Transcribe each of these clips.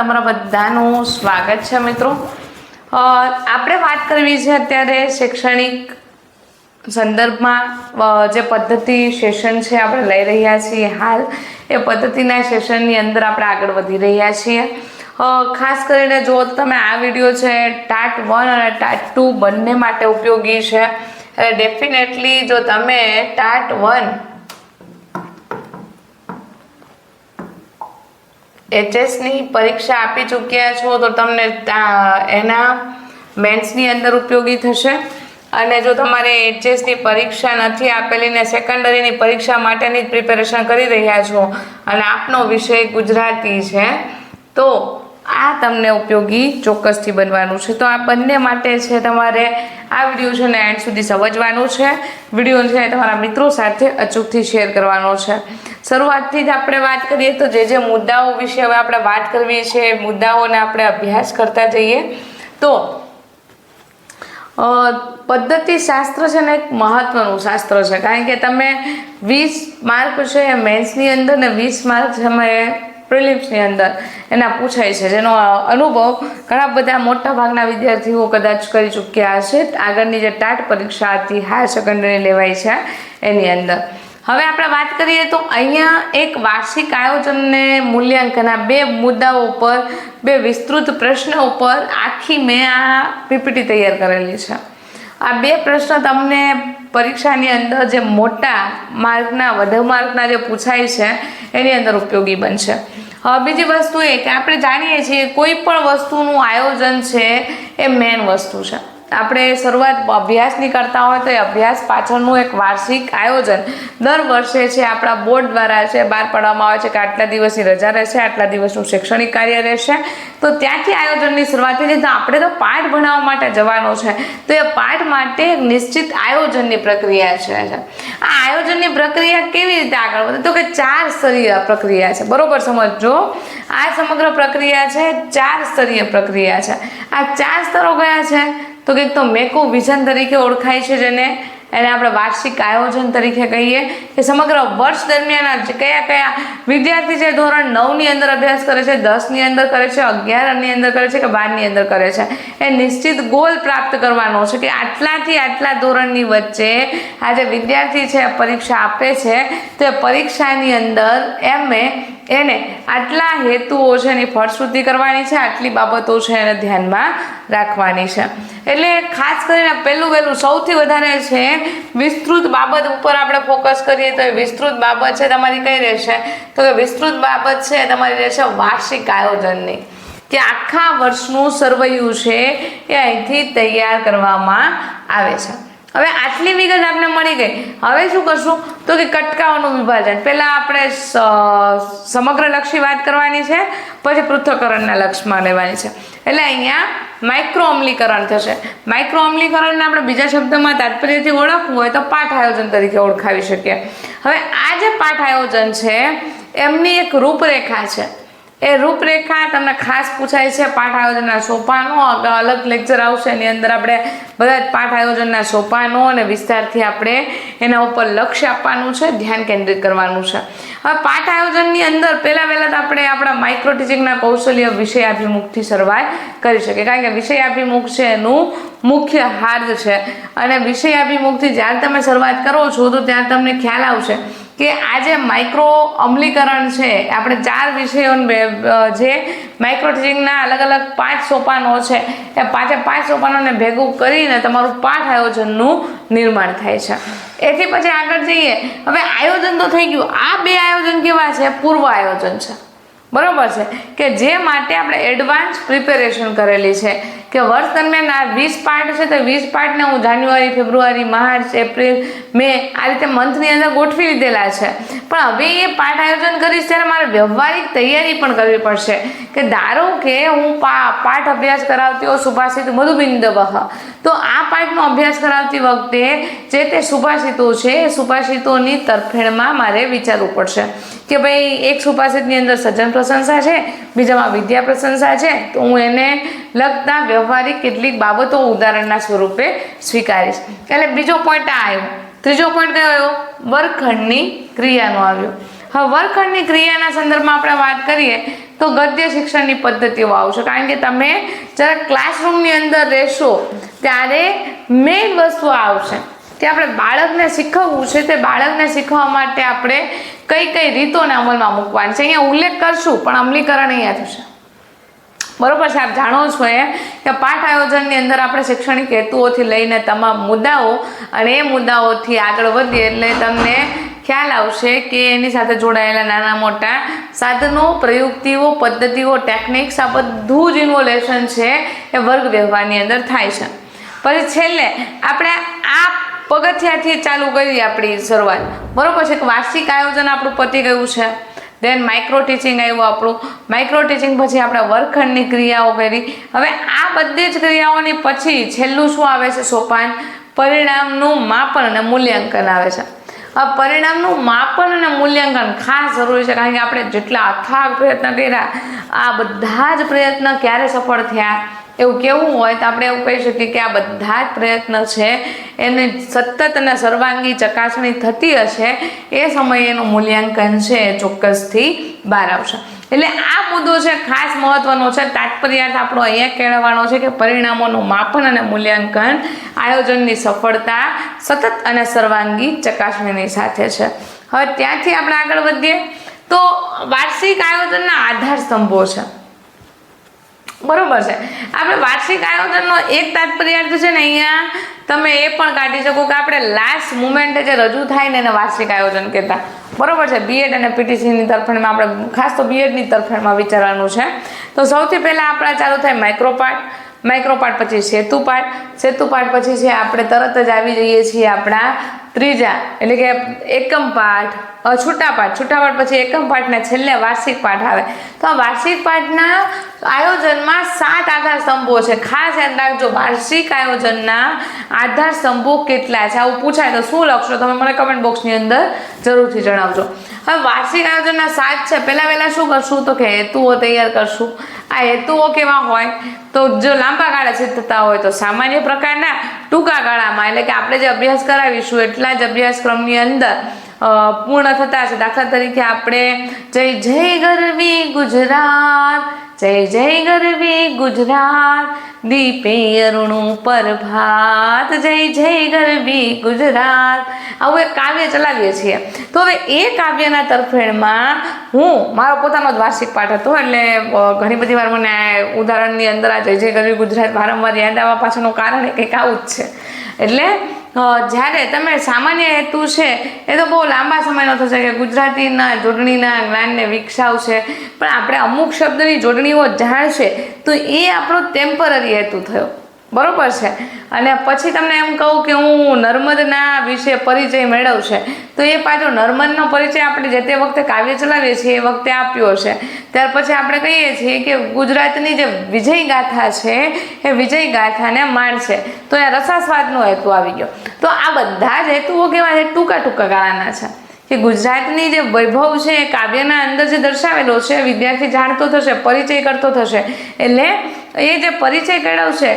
તમારા બધાનું સ્વાગત છે મિત્રો। આપણે વાત કરવી છે અત્યારે શૈક્ષણિક સંદર્ભમાં જે પદ્ધતિ સેશન છે આપણે લઈ રહ્યા છીએ હાલ એ પદ્ધતિના સેશનની અંદર આપણે આગળ વધી રહ્યા છીએ। ખાસ કરીને જો તમે આ વિડીયો છે ટાટ 1 અને ટાટ 2 બંને માટે ઉપયોગી છે। ડેફિનેટલી જો તમે ટાટ 1 HS ની પરીક્ષા આપી ચૂક્યા છો તો તમને એના મેન્સની અંદર ઉપયોગી થશે। અને જો તમારે HS ની પરીક્ષા નથી આપેલી ને સેકન્ડરીની પરીક્ષા માટેની જ પ્રિપેરેશન કરી રહ્યા છો અને આપનો વિષય ગુજરાતી છે તો આ તમને ઉપયોગી ચોક્કસથી બનવાનું છે। તો આ બંને માટે છે તમારે આ વિડીયો છે ને એન્ડ સુધી સમજવાનું છે। વિડીયો છે તમારા મિત્રો સાથે અચૂકથી શેર કરવાનો છે। શરૂઆતથી જ આપણે વાત કરીએ તો જે મુદ્દાઓ વિશે હવે આપણે વાત કરવી છે એ મુદ્દાઓને આપણે અભ્યાસ કરતા જઈએ તો પદ્ધતિ શાસ્ત્ર છે ને એક મહત્વનું શાસ્ત્ર છે કારણ કે તમે 20 માર્ક છે મેન્સની અંદર ને 20 માર્ક છે પ્રિલિમ્સની અંદર એના પૂછાય છે જેનો અનુભવ ઘણા બધા મોટા ભાગના વિદ્યાર્થીઓ કદાચ કરી ચૂક્યા હશે આગળની જે ટાટ પરીક્ષા હતી હાયર સેકન્ડરી લેવાય છે એની અંદર। હવે આપણે વાત કરીએ તો અહીંયા એક વાર્ષિક આયોજનને મૂલ્યાંકનના બે મુદ્દાઓ ઉપર બે વિસ્તૃત પ્રશ્ન ઉપર આખી મેં આ પીપીટી તૈયાર કરેલી છે। આ બે પ્રશ્ન તમને પરીક્ષાની અંદર જે મોટા માર્કના વધુ માર્કના જે પૂછાય છે એની અંદર ઉપયોગી બનશે। બીજી વસ્તુ એ કે આપણે જાણીએ છીએ કોઈ પણ વસ્તુનું આયોજન છે એ મેઇન વસ્તુ છે। આપણે શરૂઆત અભ્યાસની કરતા હોય તો એ અભ્યાસ પાછળનું એક વાર્ષિક આયોજન દર વર્ષે છે આપણા બોર્ડ દ્વારા છે બહાર પાડવામાં આવે છે કે આટલા દિવસની રજા રહેશે આટલા દિવસનું શૈક્ષણિક કાર્ય રહેશે તો ત્યાંથી આયોજનની શરૂઆત થઈ તો આપણે તો પાઠ ભણાવવા માટે જવાનો છે તો એ પાઠ માટે એક નિશ્ચિત આયોજનની પ્રક્રિયા છે। આ આયોજનની પ્રક્રિયા કેવી રીતે આગળ વધે તો કે 4 સ્તરીય પ્રક્રિયા છે બરોબર સમજો। આ સમગ્ર પ્રક્રિયા છે 4 સ્તરીય પ્રક્રિયા છે। આ 4 સ્તરો કયા છે તો કે તો મેકો વિઝન તરીકે ઓળખાય છે જેને આપણે વાર્ષિક આયોજન તરીકે કહીએ કે સમગ્ર વર્ષ દરમિયાન કયા કયા વિદ્યાર્થી છે ધોરણ 9 ની અંદર અભ્યાસ કરે છે 10 ની અંદર કરે છે 11 ની અંદર કરે છે કે 12 ની અંદર કરે છે એ નિશ્ચિત ગોલ પ્રાપ્ત કરવાનો છે કે આટલાથી આટલા ધોરણની વચ્ચે આ જે વિદ્યાર્થી છે પરીક્ષા આપે છે તો એ પરીક્ષાની અંદર એને આટલા હેતુઓ છે એની ફળશ્રુતિ કરવાની છે આટલી બાબતો છે એને ધ્યાનમાં રાખવાની છે। એટલે ખાસ કરીને પહેલું સૌથી વધારે છે વિસ્તૃત બાબત ઉપર આપણે ફોકસ કરીએ તો એ વિસ્તૃત બાબત છે તમારી કઈ રહેશે તો કે વિસ્તૃત બાબત છે તમારી રહેશે વાર્ષિક આયોજનની કે આખા વર્ષનું સર્વૈયું છે એ અહીંથી તૈયાર કરવામાં આવે છે। હવે આટલી વિગત આપણે મળી ગઈ હવે શું કરશું તો કે કટકાઓનું વિભાજન પહેલાં આપણે સમગ્ર લક્ષી વાત કરવાની છે પછી પૃથ્થકરણના લક્ષમાં લેવાની છે એટલે અહીંયા માઇક્રો અમલીકરણ થશે। માઇક્રો અમલીકરણને આપણે બીજા શબ્દમાં તાત્પર્યથી ઓળખવું હોય તો પાઠ આયોજન તરીકે ઓળખાવી શકીએ। હવે આ જે પાઠ આયોજન છે એમની એક રૂપરેખા છે એ રૂપરેખા તમને ખાસ પૂછાય છે પાઠ આયોજનના સોપાનો અલગ લેક્ચર આવશે એની અંદર આપણે બધા જ પાઠ આયોજનના સોપાનો અને વિસ્તારથી આપણે એના ઉપર લક્ષ્ય આપવાનું છે ધ્યાન કેન્દ્રિત કરવાનું છે। હવે પાઠ આયોજનની અંદર પહેલાં તો આપણે આપણા માઇક્રો ટીચિંગના કૌશલ્ય વિષયાભિમુખથી શરૂઆત કરી શકીએ કારણ કે વિષયાભિમુખ છે એનું મુખ્ય હાર્દ છે અને વિષયાભિમુખથી જ્યારે તમે શરૂઆત કરો છો તો ત્યારે તમને ખ્યાલ આવશે કે આ જે માઇક્રો અમલીકરણ છે આપણે 4 વિષયો જે માઇક્રો ટીચિંગના અલગ 5 સોપાનો છે એ 5 સોપાનોને ભેગું કરીને તમારું પાઠ આયોજનનું નિર્માણ થાય છે। એથી પછી આગળ જઈએ હવે આયોજન તો થઈ ગયું આ બે આયોજન કેવા છે પૂર્વ આયોજન છે બરોબર છે કે જે માટે આપણે એડવાન્સ પ્રિપેરેશન કરેલી છે કે વર્ષ દરમિયાન આ 20 પાર્ટ છે તો 20 પાર્ટને હું જાન્યુઆરી ફેબ્રુઆરી માર્ચ એપ્રિલ મે આ રીતે મંથની અંદર ગોઠવી લીધેલા છે પણ હવે એ પાઠ આયોજન કરીશ ત્યારે મારે વ્યવહારિક તૈયારી પણ કરવી પડશે કે ધારો કે હું પાઠ અભ્યાસ કરાવતી હોઉં સુભાષિત મધુબિંદવઃ તો આ પાઠનો અભ્યાસ કરાવતી વખતે જે તે સુભાષિતો છે એ સુભાષિતોની તરફેણમાં મારે વિચારવું પડશે કે ભાઈ એક સુભાષિતની અંદર સજ્જન પ્રશંસા છે બીજામાં વિદ્યા પ્રશંસા છે તો હું એને લગતા વ્યવહારિક કેટલીક બાબતો ઉદાહરણના સ્વરૂપે સ્વીકારીશ। એટલે બીજો પોઈન્ટ આ આવ્યો। ત્રીજો પોઈન્ટ કયો આવ્યો વર્ગખંડની ક્રિયાનો આવ્યો। હવે વર્ગખંડની ક્રિયાના સંદર્ભમાં આપણે વાત કરીએ તો ગદ્ય શિક્ષણની પદ્ધતિઓ આવશે, કારણ કે તમે જ્યારે ક્લાસરૂમની અંદર રહેશો ત્યારે મેઇન વસ્તુ આવશે કે આપણે બાળકને શીખવવું છે, તે બાળકને શીખવવા માટે આપણે કઈ કઈ રીતોને અમલમાં મૂકવાની છે. અહીંયા ઉલ્લેખ કરશું પણ અમલીકરણ અહીંયા થશે. બરોબર છે. આપ જાણો છો કે પાઠ આયોજનની અંદર આપણે શૈક્ષણિક હેતુઓથી લઈને તમામ મુદ્દાઓ અને એ મુદ્દાઓથી આગળ વધીએ એટલે તમને ખ્યાલ આવશે કે એની સાથે જોડાયેલા નાના મોટા સાધનો, પ્રયુક્તિઓ, પદ્ધતિઓ, ટેકનિક્સ આ બધું જ ઇન્વોલ્યુશન છે એ વર્ગ વ્યવહારની અંદર થાય છે. પછી છેલ્લે આપણે આ પગથિયાથી ચાલુ કરીએ આપણી શરૂઆત. બરોબર છે કે વાર્ષિક આયોજન આપણું પતી ગયું છે. દેન માઇક્રો ટીચિંગ આવ્યું આપણું. માઇક્રો ટીચિંગ પછી આપણે વર્ગખંડની ક્રિયાઓ કરી. હવે આ બધી જ ક્રિયાઓની પછી છેલ્લું શું આવે છે? સોપાન પરિણામનું માપન અને મૂલ્યાંકન આવે છે. આ પરિણામનું માપન અને મૂલ્યાંકન ખાસ જરૂરી છે, કારણ કે આપણે જેટલા અથાગ પ્રયત્ન કર્યા આ બધા જ પ્રયત્ન ક્યારે સફળ થયા એવું કેવું હોય તો આપણે એવું કહી શકીએ કે આ બધા જ પ્રયત્ન છે એની સતત અને સર્વાંગી ચકાસણી થતી હશે એ સમયે એનું મૂલ્યાંકન છે એ ચોક્કસથી બહાર આવશે. એટલે આ મુદ્દો છે ખાસ મહત્વનો છે. તાત્પર્યાર્થ આપણો અહીંયા કહેવાનો છે કે પરિણામોનું માપન અને મૂલ્યાંકન આયોજનની સફળતા સતત અને સર્વાંગી ચકાસણીની સાથે છે. હવે ત્યાંથી આપણે આગળ વધીએ તો વાર્ષિક આયોજનના આધાર સ્તંભો છે. બરોબર છે. આપણે વાર્ષિક આયોજનનો એક તાત્પર્યાર્થ છે ને અહીંયા તમે એ પણ કાઢી શકો કે આપણે લાસ્ટ મુમેન્ટે જે રજૂ થાય ને એને વાર્ષિક આયોજન કહેતા. બરોબર છે. બીએડ અને પીટીસીની તરફેણમાં આપણે ખાસ તો બીએડની તરફેણમાં વિચારવાનું છે. તો સૌથી પહેલાં આપણા ચાલુ થાય માઇક્રોપાર્ટ. માઇક્રોપાર્ટ પછી સેતુપાર્ટ. સેતુપાર્ટ પછી છે આપણે તરત જ આવી જઈએ છીએ આપણા ત્રીજા એટલે કે એકમ પાઠ, છૂટા પાઠ. છૂટા પાઠ પછી એકમ પાઠના છેલ્લે વાર્ષિક પાઠ આવે. તો આ વાર્ષિક પાઠના આયોજનમાં 7 આધાર સ્તંભો છે. ખાસ યાદ રાખજો વાર્ષિક આયોજનના આધાર સ્તંભો કેટલા છે. આવું પૂછાય તો શું લખશો તમે મને કમેન્ટ બોક્સની અંદર જરૂરથી જણાવજો. હવે વાર્ષિક આયોજનના 7 છે. પહેલા શું કરશું તો કે હેતુઓ તૈયાર કરશું. આ હેતુઓ કેવા હોય તો જો લાંબા ગાળા સિદ્ધ થતા હોય તો સામાન્ય પ્રકારના, ટૂંકા ગાળામાં એટલે કે આપણે જે અભ્યાસ કરાવીશું એટલા જ અભ્યાસક્રમની અંદર પૂર્ણ થતા છે. દાખલા તરીકે આપણે જય જય ગરવી ગુજરાત, જય જય ગરવી ગુજરાત, દીપે અરુણું પ્રભાત, જય જય ગરવી ગુજરાત આવું એક કાવ્ય ચલાવીએ છીએ. તો હવે એ કાવ્યના તરફેણમાં હું મારો પોતાનો જ વાર્ષિક પાઠ હતો એટલે ઘણી બધી વાર મને ઉદાહરણની અંદર આ જય જય ગરવી ગુજરાત વારંવાર યાદ આવવા પાછળનું કારણ એ કંઈક આવું જ છે. એટલે જ્યારે તમે સામાન્ય હેતુ છે એ તો બહુ લાંબા સમયનો થશે કે ગુજરાતીના જોડણીના જ્ઞાનને વિકસાવશે, પણ આપણે અમુક શબ્દની જોડણીઓ જાણશે તો એ આપણો ટેમ્પરરી હેતુ થયો. બરોબર છે. અને પછી તમને એમ કહું કે હું નર્મદના વિશે પરિચય મેળવશે તો એ પાછો નર્મદનો પરિચય આપણે જે તે વખતે કાવ્ય ચલાવીએ છીએ એ વખતે આપ્યો છે. ત્યાર પછી આપણે કહીએ છીએ કે ગુજરાતની જે વિજય ગાથા છે એ વિજય ગાથાને માણશે તો એ રસાસ્વાદનો હેતુ આવી ગયો. તો આ બધા જ હેતુઓ કેવા છે? ટૂંકા ગાળાના છે કે ગુજરાતની જે વૈભવ છે એ કાવ્યના અંદર જે દર્શાવેલો છે વિદ્યાર્થી જાણતો થશે, પરિચય કરતો થશે. એટલે એ જે પરિચય કરાવશે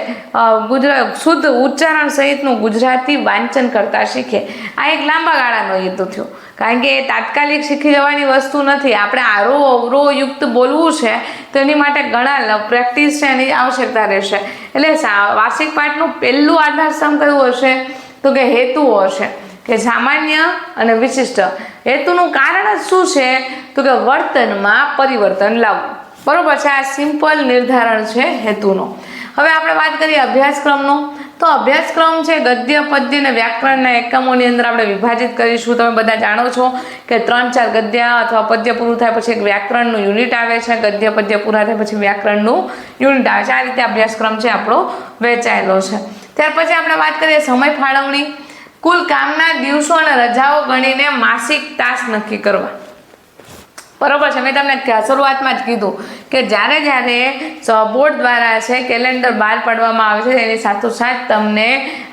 ગુજરાત શુદ્ધ ઉચ્ચારણ સહિતનું ગુજરાતી વાંચન કરતા શીખે. આ એક લાંબા ગાળાનો હેતુ થયો, કારણ કે એ તાત્કાલિક શીખી જવાની વસ્તુ નથી. આપણે આરો અવરો યુક્ત બોલવું છે તો એની માટે ઘણા પ્રેક્ટિસ છે એની આવશ્યકતા રહેશે. એટલે વાર્ષિક પાઠનું પહેલું આધાર સ્તંભ કયું હશે તો કે હેતુઓ હશે કે સામાન્ય અને વિશિષ્ટ. હેતુનું કારણ જ શું છે તો કે વર્તનમાં પરિવર્તન લાવવું. બરોબર છે. આ સિમ્પલ નિર્ધારણ છે હેતુનો. હવે આપણે વાત કરીએ અભ્યાસક્રમનો. તો અભ્યાસક્રમ છે ગદ્ય, પદ્ય અને વ્યાકરણના એકમોની અંદર આપણે વિભાજિત કરીશું. તમે બધા જાણો છો કે 3-4 ગદ્ય અથવા પદ્ય પૂરું થાય પછી એક વ્યાકરણનું યુનિટ આવે છે. ગદ્ય પદ્ય પૂરા થાય પછી વ્યાકરણનું યુનિટ આવે છે. આ રીતે અભ્યાસક્રમ છે આપણો વહેંચાયેલો છે. ત્યાર પછી આપણે વાત કરીએ સમય ફાળવણી. કુલ કામના દિવસો અને રજાઓ ગણીને માસિક તાસ નક્કી કરવા. બરોબર છે. મેં તમને શરૂઆતમાં જ કીધું કે જ્યારે બોર્ડ દ્વારા છે કેલેન્ડર બહાર પાડવામાં આવે છે એની સાથોસાથ તમને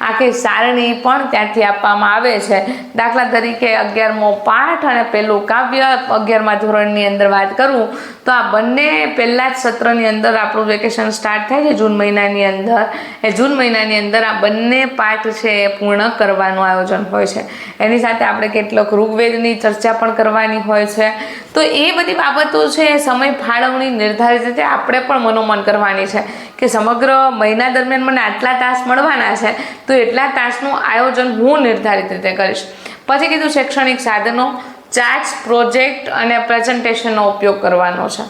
આખી સારણી પણ ત્યાંથી આપવામાં આવે છે. દાખલા તરીકે 11મો પાઠ અને પહેલું કાવ્ય 11મા ધોરણની અંદર વાત કરું તો આ બંને પહેલા જ સત્રની અંદર આપણું વેકેશન સ્ટાર્ટ થાય છે જૂન મહિનાની અંદર. જૂન મહિનાની અંદર આ બંને પાઠ છે એ પૂર્ણ કરવાનું આયોજન હોય છે. એની સાથે આપણે કેટલોક ઋગ્વેદની ચર્ચા પણ કરવાની હોય છે. તો એ બધી બાબતો છે સમય ફાળવણી નિર્ધારિત રીતે આપણે પણ મનોમન કરવાની છે કે સમગ્ર મહિના દરમિયાન મને આટલા તાસ મળવાના છે તો એટલા તાસનું આયોજન હું નિર્ધારિત રીતે કરીશ. પછી કીધું શૈક્ષણિક સાધનો, ચાર્ટ્સ, પ્રોજેક્ટ અને પ્રેઝન્ટેશનનો ઉપયોગ કરવાનો છે.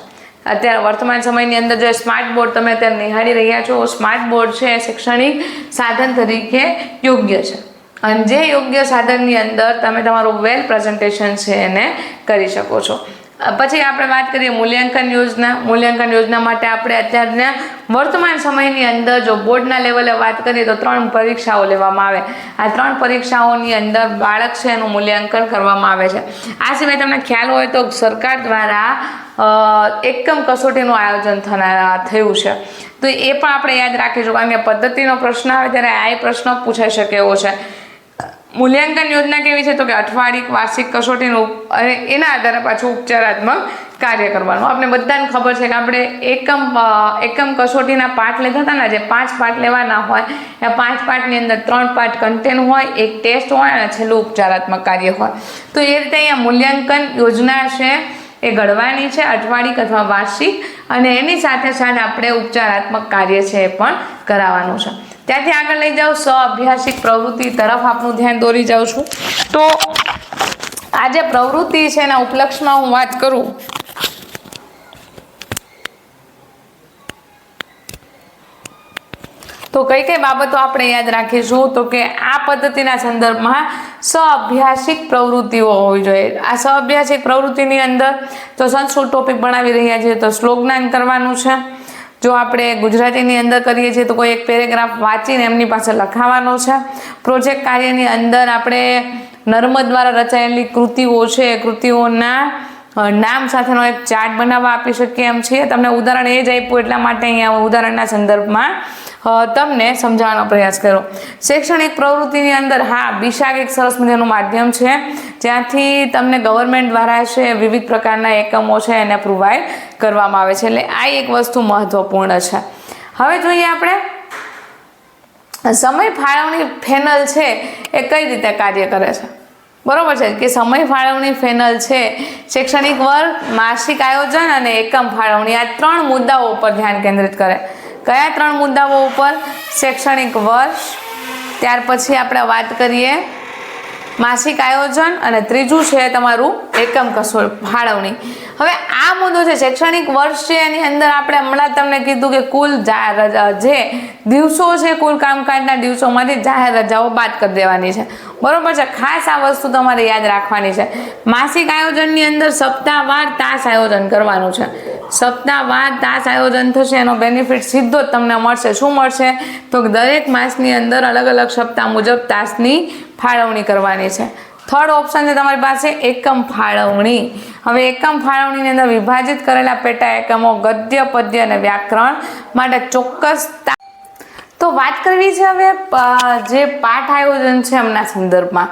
અત્યારે વર્તમાન સમયની અંદર જે સ્માર્ટ બોર્ડ તમે અત્યારે નિહાળી રહ્યા છો, સ્માર્ટ બોર્ડ છે એ શૈક્ષણિક સાધન તરીકે યોગ્ય છે અને જે યોગ્ય સાધનની અંદર તમે તમારું વેલ પ્રેઝન્ટેશન છે એને કરી શકો છો. પછી આપણે વાત કરીએ મૂલ્યાંકન યોજના. મૂલ્યાંકન યોજના માટે આપણે અત્યારના વર્તમાન સમયની અંદર જો બોર્ડના લેવલે વાત કરીએ તો 3 પરીક્ષાઓ લેવામાં આવે. આ 3 પરીક્ષાઓની અંદર બાળક છે એનું મૂલ્યાંકન કરવામાં આવે છે. આ સિવાય તમને ખ્યાલ હોય તો સરકાર દ્વારા એકમ કસોટીનું આયોજન થયું છે. તો એ પણ આપણે યાદ રાખીશું કારણ કે પદ્ધતિનો પ્રશ્ન આવે ત્યારે આ પ્રશ્ન પૂછાઈ શકે એવો છે. મૂલ્યાંકન યોજના કેવી છે તો કે અઠવાડિક, વાર્ષિક કસોટીનું અને એના આધારે પાછું ઉપચારાત્મક કાર્ય કરવાનું. આપણે બધાને ખબર છે કે આપણે એકમ કસોટીના પાઠ લેતા હતા ને, જે 5 પાઠ લેવાના હોય એ 5 પાઠની અંદર 3 પાઠ કન્ટેન્ટ હોય, 1 ટેસ્ટ હોય અને છેલ્લું ઉપચારાત્મક કાર્ય હોય. તો એ રીતે અહીંયા મૂલ્યાંકન યોજના છે એ ઘડવાની છે અઠવાડિક અથવા વાર્ષિક અને એની સાથે સાથે આપણે ઉપચારાત્મક કાર્ય છે એ પણ કરાવવાનું છે. ત્યાંથી આગળ લઈ જાઉં સ્વ-અભ્યાસિક પ્રવૃત્તિ તરફ આપનું ધ્યાન દોરી જાઉં છું. તો આ જે પ્રવૃત્તિ છે એના ઉપલક્ષમાં હું વાત કરું તો કઈ કઈ બાબતો આપણે યાદ રાખીશું તો કે આ પદ્ધતિના સંદર્ભમાં સ્વ-અભ્યાસિક પ્રવૃત્તિઓ હોવી જોઈએ. આ સ્વ-અભ્યાસિક પ્રવૃત્તિની અંદર તો સંસ્કૃત ટોપિક ભણાવી રહ્યા છીએ તો શ્લોક જ્ઞાન કરવાનું છે. જો આપણે ગુજરાતીની અંદર કરીએ છીએ તો કોઈ એક પેરેગ્રાફ વાંચીને એમની પાસે લખાવાનો છે. પ્રોજેક્ટ કાર્યની અંદર આપણે નર્મદ દ્વારા રચાયેલી કૃતિઓ છે એ કૃતિઓના નામ સાથેનો એક ચાર્ટ બનાવવા આપી શકીએ એમ છીએ. તમને ઉદાહરણ એ જ આપ્યું એટલા માટે અહીંયા ઉદાહરણના સંદર્ભમાં તમને સમજાવવાનો પ્રયાસ કર્યો. શૈક્ષણિક પ્રવૃત્તિની અંદર બિશાક એક સરસ મજાનું માધ્યમ છે જ્યાંથી તમને ગવર્મેન્ટ દ્વારા છે વિવિધ પ્રકારના એકમો છે એને પ્રોવાઈડ કરવામાં આવે છે. એટલે આ એક વસ્તુ મહત્વપૂર્ણ છે. હવે જોઈએ આપણે સમય ફાળવણી પેનલ છે એ કઈ રીતે કાર્ય કરે છે. બરોબર છે કે સમય ફાળવણી પેનલ છે શૈક્ષણિક વર્ગ, માસિક આયોજન અને એકમ ફાળવણી આ 3 મુદ્દાઓ ઉપર ધ્યાન કેન્દ્રિત કરે. કયા 3 મુદ્દાઓ ઉપર? શૈક્ષણિક વર્ષ, ત્યાર પછી આપણે વાત કરીએ માસિક આયોજન અને ત્રીજું છે તમારું એકમ ફાળવણી. હવે આ મુદ્દો છે શૈક્ષણિક વર્ષ છે એની અંદર આપણે હમણાં તમને કીધું કે કુલ જે દિવસો છે કુલ કામકાજના દિવસોમાંથી જાહેર રજાઓ બાદ કરી દેવાની છે. બરોબર છે. ખાસ આ વસ્તુ તમારે યાદ રાખવાની છે. માસિક આયોજનની અંદર સપ્તાહવાર તાસ આયોજન કરવાનું છે. સપ્તાહવાર તાસ આયોજન થશે એનો બેનિફિટ સીધો જ તમને મળશે. શું મળશે તો દરેક માસની અંદર અલગ અલગ સપ્તાહ મુજબ તાસની ફાળવણી કરવાની છે. થર્ડ ઓપ્શન છે તમારી પાસે એકમ ફાળવણી. હવે એકમ ફાળવણીની અંદર વિભાજિત કરેલા પેટા એકમો ગદ્ય, પદ્ય અને વ્યાકરણ માટે ચોક્કસ તો વાત કરવી છે હવે જે પાઠ આયોજન છે એમના સંદર્ભમાં.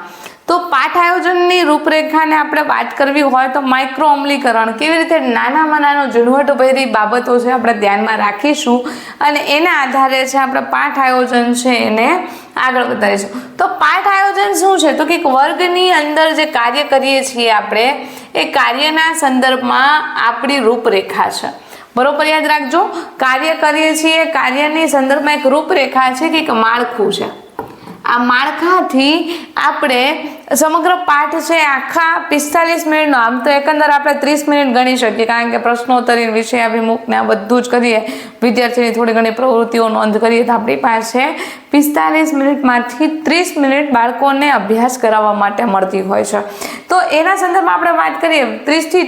તો પાઠ આયોજનની રૂપરેખાને આપણે વાત કરવી હોય તો માઇક્રો અમલીકરણ કેવી રીતે નાનામાં નાનો ઝીણવટભરી બાબતો છે આપણે ધ્યાનમાં રાખીશું અને એના આધારે છે આપણે પાઠ આયોજન છે એને આગળ વધારીશું. તો પાઠ આયોજન શું છે તો કે વર્ગની અંદર જે કાર્ય કરીએ છીએ આપણે એ કાર્યના સંદર્ભમાં આપણી રૂપરેખા છે. બરોબર યાદ રાખજો. કાર્ય કરીએ છીએ કાર્યની સંદર્ભમાં એક રૂપરેખા છે કે એક માળખું છે. આ માળખાથી આપણે સમગ્ર પાઠ છે આખા 45 મિનિટનો, આમ તો એકંદર આપણે 30 મિનિટ ગણી શકીએ કારણ કે પ્રશ્નોત્તરી, વિષયાભિમુખ ને આ બધું જ કરીએ, વિદ્યાર્થીની થોડી ઘણી પ્રવૃત્તિઓ નોંધ કરીએ તો આપણી પાસે 45 મિનિટમાંથી 30 મિનિટ બાળકોને અભ્યાસ કરાવવા માટે મળતી હોય છે. તો એના સંદર્ભમાં આપણે વાત કરીએ 35 થી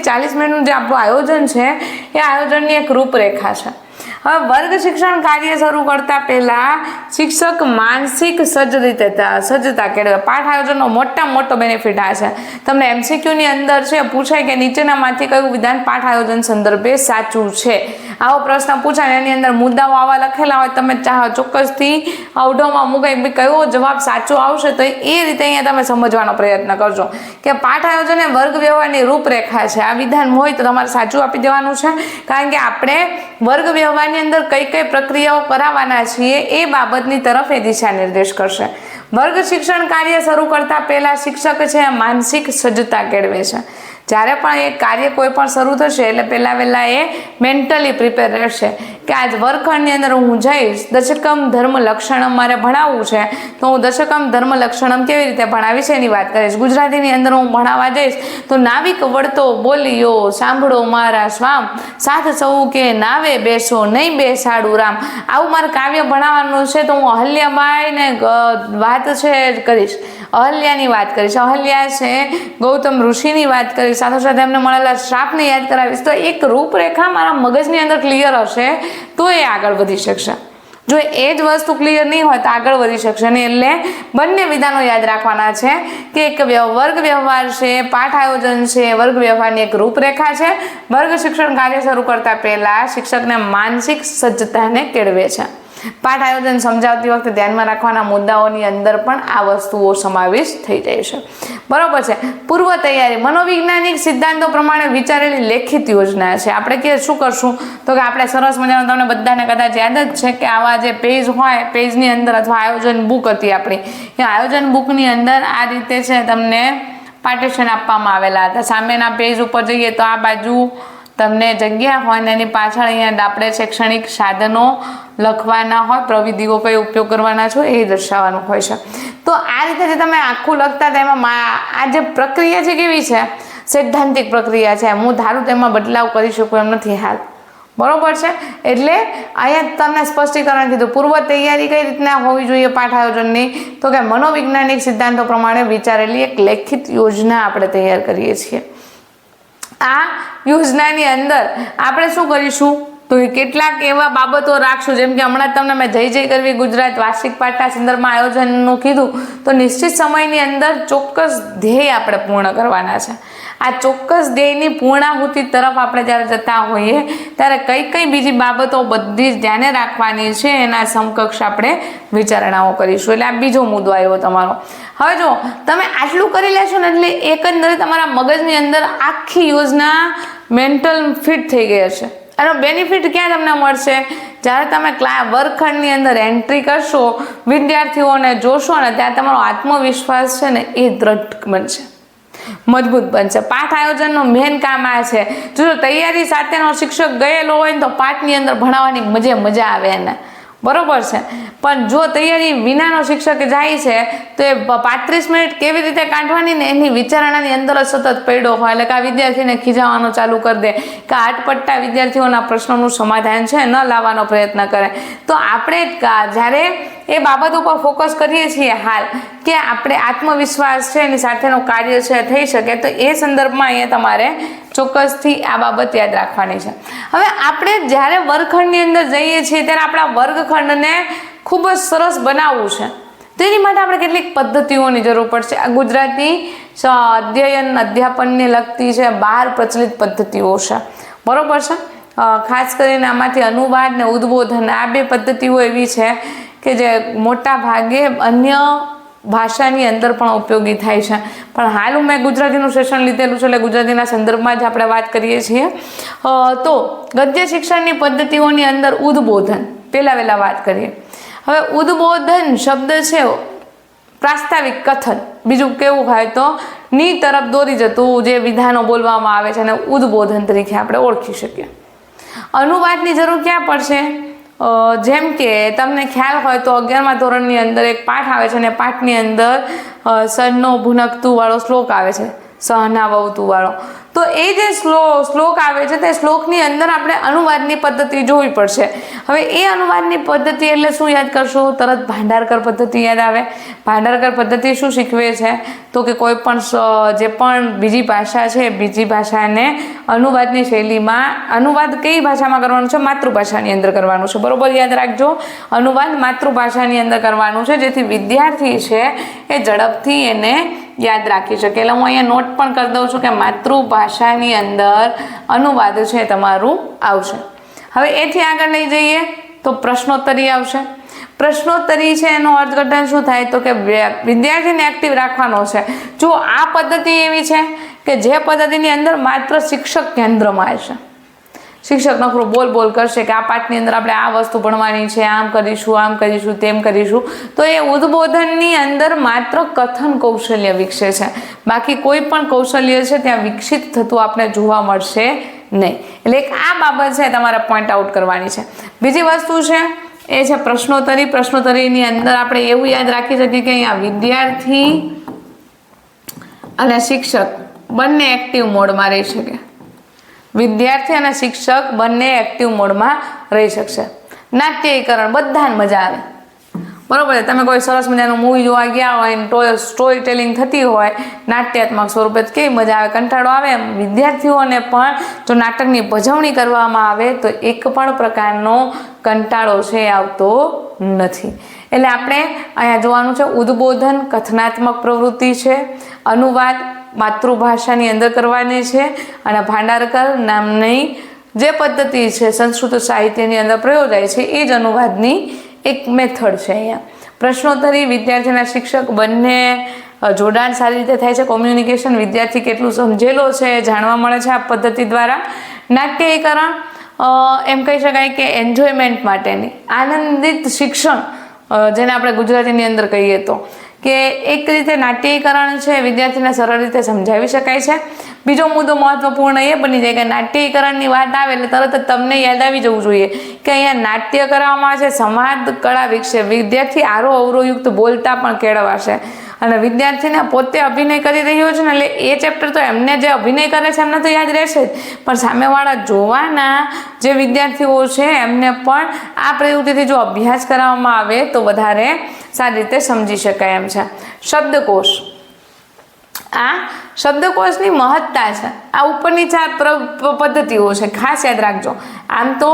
40 મિનિટનું જે આપણું આયોજન છે એ આયોજનની એક રૂપરેખા છે. હવે વર્ગ શિક્ષણ કાર્ય શરૂ કરતા પહેલા શિક્ષક માનસિક સજ્જતા કેળવે. પાઠ આયોજનનો મોટો બેનિફિટ આ છે. તમને MCQ ની અંદર છે પૂછાય કે નીચેનામાંથી કયું વિધાન પાઠ આયોજન સંદર્ભે સાચું છે. આવો પ્રશ્ન પૂછાય એની અંદર મુદ્દાઓ આવા લખેલા હોય, તમે ચોક્કસથી અવઢવમાં મુકાઈ કયો જવાબ સાચો આવશે તો એ રીતે અહીંયા તમે સમજવાનો પ્રયત્ન કરજો કે પાઠ આયોજન એ વર્ગ વ્યવહારની રૂપરેખા છે. આ વિધાન હોય તો તમારે સાચું આપી દેવાનું છે, કારણ કે આપણે વર્ગ વ્યવહારની અંદર કઈ કઈ પ્રક્રિયાઓ કરાવવાના છીએ એ બાબતની તરફ એ દિશા નિર્દેશ કરશે. વર્ગ શિક્ષણ કાર્ય શરૂ કરતા પહેલા શિક્ષક છે માનસિક સજ્જતા કેળવે છે. જ્યારે પણ એ કાર્ય કોઈ પણ શરૂ થશે એટલે પહેલા એ મેન્ટલી પ્રિપેર રહેશે કે આજ વર્ગખંડની અંદર હું જઈશ, દશકમ ધર્મ લક્ષણમ મારે ભણાવવું છે તો હું દશકમ ધર્મ લક્ષણમ કેવી રીતે ભણાવીશ એની વાત કરીશ. ગુજરાતીની અંદર હું ભણાવવા જઈશ તો નાવિક વળતો બોલ્યો સાંભળો મારા સ્વામ, સાથ સૌ કે નાવે બેસો નહીં બેસાડું રામ. આવું મારે કાવ્ય ભણાવવાનું છે તો હું અહલ્યાબાઈને વાત છે કરીશ, અહલ્યાની વાત કરીશ, અહલ્યા છે ગૌતમ ઋષિની વાત કરીશ, સાથે એમને મળેલા શ્રાપને યાદ કરાવીશ. તો એક રૂપરેખા મારા મગજની અંદર ક્લિયર હશે તો એ આગળ વધી શકશે. જો એ જ વસ્તુ ક્લિયર નહીં હોય તો આગળ વધી શકશે નહીં. એટલે બંને વિધાનો યાદ રાખવાના છે કે એક વર્ગ વ્યવહાર છે, પાઠ આયોજન છે, વર્ગ વ્યવહારની એક રૂપરેખા છે. વર્ગ શિક્ષણ કાર્ય શરૂ કરતા પહેલા શિક્ષકને માનસિક સજ્જતાને કેળવે છે. પાઠ આયોજન સમજાવતી વખતે ધ્યાનમાં રાખવાના મુદ્દાઓની અંદર પણ આ વસ્તુઓ સમાવેશ થઈ જાય છે. બરોબર છે. પૂર્વ તૈયારી મનોવૈજ્ઞાનિક સિદ્ધાંતો પ્રમાણે વિચારેલી લેખિત યોજના છે. આપણે કે શું કરશું તો કે આપણે સરસ મજાનું, તમને બધાને કદાચ યાદ જ છે કે આવા જે પેજ હોય, પેજની અંદર અથવા આયોજન બુક હતી આપણી, એ આયોજન બુકની અંદર આ રીતે છે તમને પાર્ટીશન આપવામાં આવેલા હતા. સામેના પેજ ઉપર જઈએ તો આ બાજુ તમને જગ્યા હોય ને એની પાછળ અહીંયા આપણે શૈક્ષણિક સાધનો લખવાના હોય, પ્રવિધિઓ કઈ ઉપયોગ કરવાના છો એ દર્શાવવાનું હોય છે. તો આ રીતે જે તમે આખું લખતા હતા એમાં આ જે પ્રક્રિયા છે કેવી છે, સૈદ્ધાંતિક પ્રક્રિયા છે. હું ધારું તેમાં બદલાવ કરી શકું એમ નથી હાલ. બરોબર છે. એટલે અહીંયા તમને સ્પષ્ટીકરણ કીધું. પૂર્વ તૈયારી કઈ રીતના હોવી જોઈએ પાઠ આયોજનની તો કે મનોવૈજ્ઞાનિક સિદ્ધાંતો પ્રમાણે વિચારેલી એક લેખિત યોજના આપણે તૈયાર કરીએ છીએ. આ યોજનાની અંદર આપણે શું કરીશું તો કેટલાક એવા બાબતો રાખશું, જેમ કે હમણાં તમને મેં જય કરવી ગુજરાત વાર્ષિક પાઠના સંદર્ભમાં આયોજનનું કીધું તો નિશ્ચિત સમયની અંદર ચોક્કસ ધ્યેય આપણે પૂર્ણ કરવાના છે. આ ચોક્કસ ધ્યેયની પૂર્ણાહુતિ તરફ આપણે જ્યારે જતા હોઈએ ત્યારે કઈ બીજી બાબતો બધી જ ધ્યાને રાખવાની છે એના સમકક્ષ આપણે વિચારણાઓ કરીશું. એટલે આ બીજો મુદ્દો આવ્યો તમારો. હવે જો તમે આટલું કરી લેશો ને એટલે એકંદરે તમારા મગજની અંદર આખી યોજના મેન્ટલ ફિટ થઈ ગઈ હશે. એનો બેનિફિટ ક્યાં તમને મળશે? જ્યારે તમે વર્ગખંડની અંદર એન્ટ્રી કરશો, વિદ્યાર્થીઓને જોશો ને ત્યાં તમારો આત્મવિશ્વાસ છે ને એ દ્રઢ બનશે, મજબૂત બનશે. પાઠ આયોજનનો મેન કામ આ છે. જો તૈયારી સાથેનો શિક્ષક ગયેલો હોય ને તો પાઠની અંદર ભણાવવાની મજા આવે એને. બરોબર છે. પણ જો તૈયારી વિનાનો શિક્ષક જાય છે તો એ 35 મિનિટ કેવી રીતે કાઢવાની ને એની વિચારણાની અંદર જ સતત પડ્યો હોય. એટલે કે આ વિદ્યાર્થીને ખીજાવવાનો ચાલુ કરી દે કે આટપટ્ટા વિદ્યાર્થીઓના પ્રશ્નોનું સમાધાન છે ન લાવવાનો પ્રયત્ન કરે. તો આપણે જ્યારે એ બાબત ઉપર ફોકસ કરીએ છીએ હાલ કે આપણે આત્મવિશ્વાસ છે એની સાથેનું કાર્ય છે થઈ શકે, તો એ સંદર્ભમાં અહીંયા તમારે ચોક્કસથી આ બાબત યાદ રાખવાની છે. હવે આપણે જ્યારે વર્ગખંડની અંદર જઈએ છીએ ત્યારે આપણા વર્ગખંડને ખૂબ જ સરસ બનાવવું છે. તેની માટે આપણે કેટલીક પદ્ધતિઓની જરૂર પડશે. આ ગુજરાતી અધ્યાપનને લગતી છે 12 પ્રચલિત પદ્ધતિઓ છે. બરોબર છે. ખાસ કરીને આમાંથી અનુવાદ ને ઉદ્બોધન આ 2 પદ્ધતિઓ એવી છે કે જે મોટા ભાગે અન્ય ભાષાની અંદર પણ ઉપયોગી થાય છે. પણ હાલ મેં ગુજરાતીનું સેશન લીધેલું છે એટલે ગુજરાતીના સંદર્ભમાં જ આપણે વાત કરીએ છીએ. તો ગદ્ય શિક્ષણની પદ્ધતિઓની અંદર ઉદ્બોધન પહેલા વાત કરીએ. હવે ઉદ્બોધન શબ્દ છે પ્રાસ્તાવિક કથન, બીજું કેવું હોય તો ની તરફ દોરી જતું જે વિધાનો બોલવામાં આવે છે અને ઉદ્બોધન તરીકે આપણે ઓળખી શકીએ. અનુવાદની જરૂર ક્યાં પડશે? જેમ કે તમને ખ્યાલ હોય તો 11મા ધોરણની અંદર એક પાઠ આવે છે અને પાઠની અંદર સનનો ભૂનકતું વાળો શ્લોક આવે છે, સહના વવતું વાળો. તો એ જે શ્લોક આવે છે તે શ્લોકની અંદર આપણે અનુવાદની પદ્ધતિ જોવી પડશે. હવે એ અનુવાદની પદ્ધતિ એટલે શું યાદ કરશો? તરત ભાંડારકર પદ્ધતિ યાદ આવે. ભાંડારકર પદ્ધતિ શું શીખવે છે તો કે કોઈ પણ જે પણ બીજી ભાષા છે, બીજી ભાષાને અનુવાદની શૈલીમાં, અનુવાદ કઈ ભાષામાં કરવાનું છે? માતૃભાષાની અંદર કરવાનું છે. બરોબર યાદ રાખજો, અનુવાદ માતૃભાષાની અંદર કરવાનું છે, જેથી વિદ્યાર્થી છે એ ઝડપથી એને યાદ રાખી શકે. એટલે હું અહીંયા નોટ પણ કરી દઉં છું કે માતૃભાષાની અંદર અનુવાદ છે તમારું આવશે. હવે એથી આગળ લઈ જઈએ તો પ્રશ્નોત્તરી આવશે. પ્રશ્નોત્તરી છે એનો અર્થઘટન શું થાય તો કે વિદ્યાર્થીને એક્ટિવ રાખવાનો છે. જો આ પદ્ધતિ એવી છે કે જે પદ્ધતિની અંદર માત્ર શિક્ષક કેન્દ્રમાં આવશે. શિક્ષક નખરો બોલ કરશે કે આ પાઠની અંદર આપણે આ વસ્તુ ભણવાની છે, આમ કરીશું, તેમ કરીશું. તો એ ઉદ્બોધનની અંદર માત્ર કથન કૌશલ્ય વિકસે છે, બાકી કોઈ પણ કૌશલ્ય છે ત્યાં વિકસિત થતું આપણે જોવા મળશે નહીં. એટલે એક આ બાબત છે તમારે પોઈન્ટ આઉટ કરવાની છે. બીજી વસ્તુ છે એ છે પ્રશ્નોત્તરી. પ્રશ્નોત્તરીની અંદર આપણે એવું યાદ રાખી શકીએ કે અહીંયા વિદ્યાર્થી અને શિક્ષક બંને એક્ટિવ મોડમાં રહી શકે. વિદ્યાર્થી અને શિક્ષક બંને એક્ટિવ મોડમાં રહી શકશે. નાટ્યીકરણ બધાને મજા આવે. બરોબર છે, તમે કોઈ સરસ મજાનું મૂવી જોવા ગયા હોય ને સ્ટોરી ટેલિંગ થતી હોય નાટ્યાત્મક સ્વરૂપે, કેવી મજા આવે, કંટાળો આવે. એમ વિદ્યાર્થીઓને પણ જો નાટકની ભજવણી કરવામાં આવે તો એક પણ પ્રકારનો કંટાળો છે આવતો નથી. એટલે આપણે અહીંયા જોવાનું છે ઉદ્બોધન કથનાત્મક પ્રવૃત્તિ છે, અનુવાદ માતૃભાષાની અંદર કરવાની છે, અને ભાંડારકર નામની જે પદ્ધતિ છે સંસ્કૃત સાહિત્યની અંદર પ્રયોજાય છે એ જ અનુવાદની એક મેથડ છે. અહીંયા પ્રશ્નોત્તરી વિદ્યાર્થીના શિક્ષક બંને જોડાણ સારી રીતે થાય છે. કોમ્યુનિકેશન વિદ્યાર્થી કેટલું સમજેલો છે એ જાણવા મળે છે આ પદ્ધતિ દ્વારા. નાટ્યીકરણ એમ કહી શકાય કે એન્જોયમેન્ટ માટેની આનંદિત શિક્ષણ, જેને આપણે ગુજરાતીની અંદર કહીએ તો કે એક રીતે નાટ્યીકરણ છે વિદ્યાર્થીને સરળ રીતે સમજાવી શકાય છે. બીજો મુદ્દો મહત્વપૂર્ણ એ બની જાય કે નાટ્યીકરણની વાત આવે એટલે તરત જ તમને યાદ આવી જવું જોઈએ કે અહીંયા નાટ્ય કરવામાં છે, સંવાદ કળા વિકસે, વિદ્યાર્થી આરો અવરોયુક્ત બોલતા પણ કેળવાશે. અને વિદ્યાર્થીને પોતે અભિનય કરી રહ્યો છે ને એટલે એ ચેપ્ટર તો એમને જે અભિનય કરે છે એમને તો યાદ રહેશે જ, પણ સામેવાળા જોવાના જે વિદ્યાર્થીઓ છે એમને પણ આ પ્રવૃત્તિથી જો અભ્યાસ કરવામાં આવે તો વધારે સારી રીતે સમજી શકાય એમ છે. શબ્દકોશ, આ શબ્દકોશની મહત્તા છે. આ ઉપરની 4 પદ્ધતિઓ છે, ખાસ યાદ રાખજો. આમ તો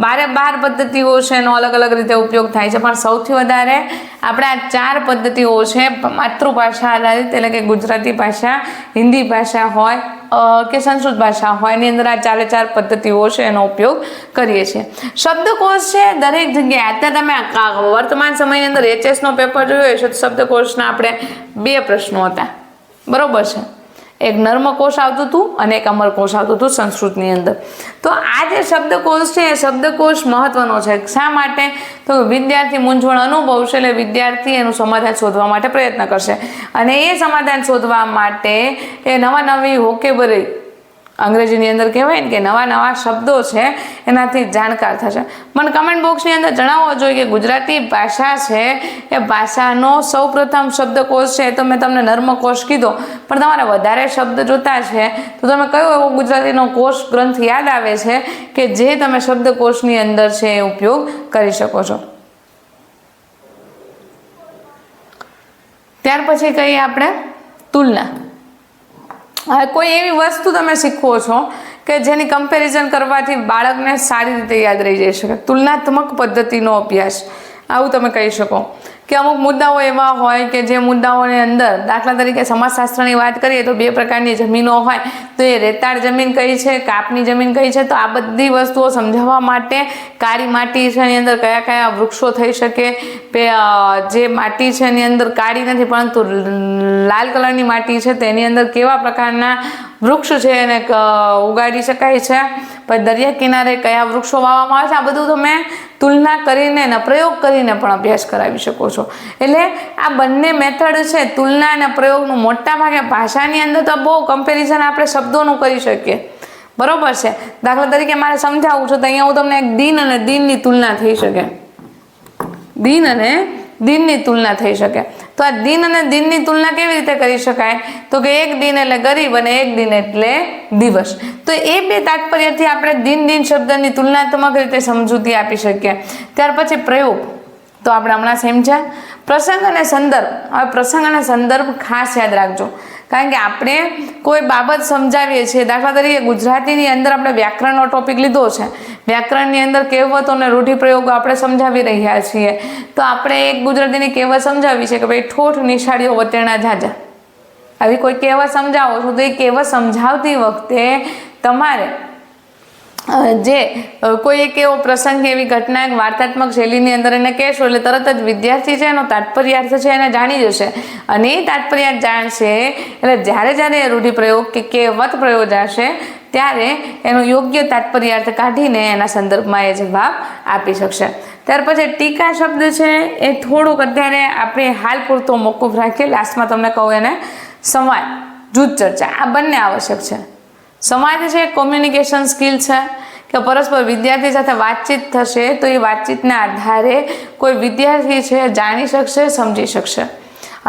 12 પદ્ધતિઓ છે એનો અલગ અલગ રીતે ઉપયોગ થાય છે, પણ સૌથી વધારે આપણે આ 4 પદ્ધતિઓ છે માતૃભાષા આધારિત, એટલે કે ગુજરાતી ભાષા, હિન્દી ભાષા હોય કે સંસ્કૃત ભાષા હોય એની અંદર આ 4 પદ્ધતિઓ છે એનો ઉપયોગ કરીએ છીએ. શબ્દકોશ છે દરેક જગ્યાએ. અત્યારે તમે વર્તમાન સમયની અંદર HS નો પેપર જોયો હશે તો શબ્દકોશના આપણે 2 પ્રશ્નો હતા. બરોબર છે, એક નર્મકોશ આવતું હતું અને એક અમરકોશ આવતું હતું સંસ્કૃતની અંદર. તો આ જે શબ્દકોશ છે એ શબ્દકોશ મહત્વનો છે. શા માટે તો વિદ્યાર્થી મૂંઝવણ અનુભવશે એટલે વિદ્યાર્થી એનું સમાધાન શોધવા માટે પ્રયત્ન કરશે, અને એ સમાધાન શોધવા માટે એ નવી વોકેબલરી, અંગ્રેજીની અંદર કહેવાય ને કે નવા શબ્દો છે એનાથી જાણકાર થશે. મને કમેન્ટ બોક્સની અંદર જણાવવો જોઈએ કે ગુજરાતી ભાષા છે એ ભાષાનો સૌપ્રથમ શબ્દકોશ છે તો મેં તમને નર્મકોશ કીધો, પણ તમારે વધારે શબ્દ જોતા છે તો તમે કયો એવો ગુજરાતીનો કોશ ગ્રંથ યાદ આવે છે કે જે તમે શબ્દકોશની અંદર છે એ ઉપયોગ કરી શકો છો. ત્યાર પછી કહીએ આપણે તુલના. હવે કોઈ એવી વસ્તુ તમે શીખવો છો કે જેની કમ્પેરિઝન કરવાથી બાળકને સારી રીતે યાદ રહી જઈ શકે. તુલનાત્મક પદ્ધતિનો અભ્યાસ, આવું તમે કહી શકો કે અમુક મુદ્દાઓ એવા હોય કે જે મુદ્દાઓની અંદર, દાખલા તરીકે સમાજશાસ્ત્રની વાત કરીએ તો 2 પ્રકારની જમીનો હોય તો એ રેતાળ જમીન કઈ છે, કાપની જમીન કઈ છે. તો આ બધી વસ્તુઓ સમજાવવા માટે કાળી માટી છે એની અંદર કયા વૃક્ષો થઈ શકે, જે માટી છે એની અંદર કાળી નથી પરંતુ લાલ કલરની માટી છે તેની અંદર કેવા પ્રકારના વૃક્ષ છે એને ઉગાડી શકાય છે, પછી દરિયા કિનારે કયા વૃક્ષો વાવવામાં આવે છે, આ બધું તમે તુલના કરીને ને પ્રયોગ કરીને પણ અભ્યાસ કરાવી શકો છો. એટલે આ બંને મેથડ છે તુલના અને પ્રયોગનું મોટા ભાગે ભાષાની અંદર તો બહુ કમ્પેરિઝન આપણે શબ્દોનું કરી શકીએ. બરોબર છે, દાખલા તરીકે મારે સમજાવવું છે તો અહીંયા હું તમને એક દિન અને દિનની તુલના થઈ શકે, દિન અને દિનની તુલના થઈ શકે. તો આ દિન અને દિનની તુલના કેવી રીતે કરી શકાય? તો કે એક દિન એટલે ગરીબ અને એક દિન એટલે દિવસ. તો એ બે તાત્પર્યથી આપણે દિન દિન શબ્દની તુલનાત્મક રીતે સમજૂતી આપી શકીએ. ત્યાર પછી પ્રયોગ, તો આપણે હમણાં સમજ્યા. પ્રસંગ અને સંદર્ભ, હવે પ્રસંગ અને સંદર્ભ ખાસ યાદ રાખજો, કારણ કે આપણે કોઈ બાબત સમજાવીએ છીએ. દાખલા તરીકે ગુજરાતીની અંદર આપણે વ્યાકરણનો ટોપિક લીધો છે, વ્યાકરણની અંદર કહેવતો અને રૂઢિપ્રયોગો આપણે સમજાવી રહ્યા છીએ. તો આપણે એક ગુજરાતીની કહેવત સમજાવી છે કે ભાઈ ઠોઠ નિશાળીઓ વતેણા ઝાઝા. આવી કોઈ કહેવત સમજાવો છો તો એ કહેવત સમજાવતી વખતે તમારે જે કોઈ એક એવો પ્રસંગ, એવી ઘટના, એક વાર્તાત્મક શૈલીની અંદર એને કહેશો એટલે તરત જ વિદ્યાર્થી છે એનો તાત્પર્યાર્થ છે એને જાણી જશે. અને એ તાત્પર્યાર્થ જાણશે એટલે જ્યારે રૂઢિપ્રયોગ કે કહેવત પ્રયોજાશે ત્યારે એનો યોગ્ય તાત્પર્યાર્થ કાઢીને એના સંદર્ભમાં એ જવાબ આપી શકશે. ત્યાર પછી ટીકા શબ્દ છે એ થોડુંક અત્યારે આપણે હાલ પૂરતો મોકૂફ રાખીએ. લાસ્ટમાં તમને કહું એને સંવાદ, જૂથ ચર્ચા, આ બંને આવશ્યક છે. સંવાદ છે કોમ્યુનિકેશન સ્કિલ છે કે પરસ્પર વિદ્યાર્થી સાથે વાતચીત થશે તો એ વાતચીતના આધારે કોઈ વિદ્યાર્થી છે જાણી શકશે, સમજી શકશે.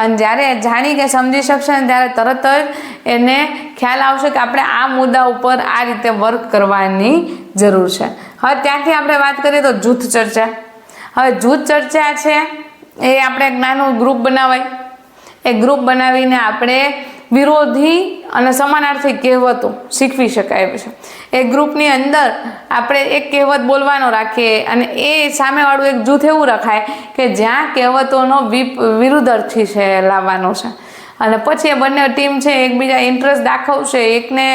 અને જ્યારે જાણી કે સમજી શકશે ને ત્યારે તરત જ એને ખ્યાલ આવશે કે આપણે આ મુદ્દા ઉપર આ રીતે વર્ક કરવાની જરૂર છે. હવે ત્યાંથી આપણે વાત કરીએ તો જૂથ ચર્ચા. હવે જૂથ ચર્ચા છે એ આપણે એક નાનું ગ્રુપ બનાવાય. એ ગ્રુપ બનાવીને આપણે વિરોધી અને સમાનાર્થી કહેવતો શીખવી શકાય છે. એ ગ્રુપની અંદર આપણે એક કહેવત બોલવાનો રાખીએ અને એ સામેવાળું એક જૂથ એવું રખાય કે જ્યાં કહેવતોનો વિરુદ્ધાર્થી છે લાવવાનો છે. અને પછી એ બંને ટીમ છે એકબીજા ઇન્ટરેસ્ટ દાખવશે. એકને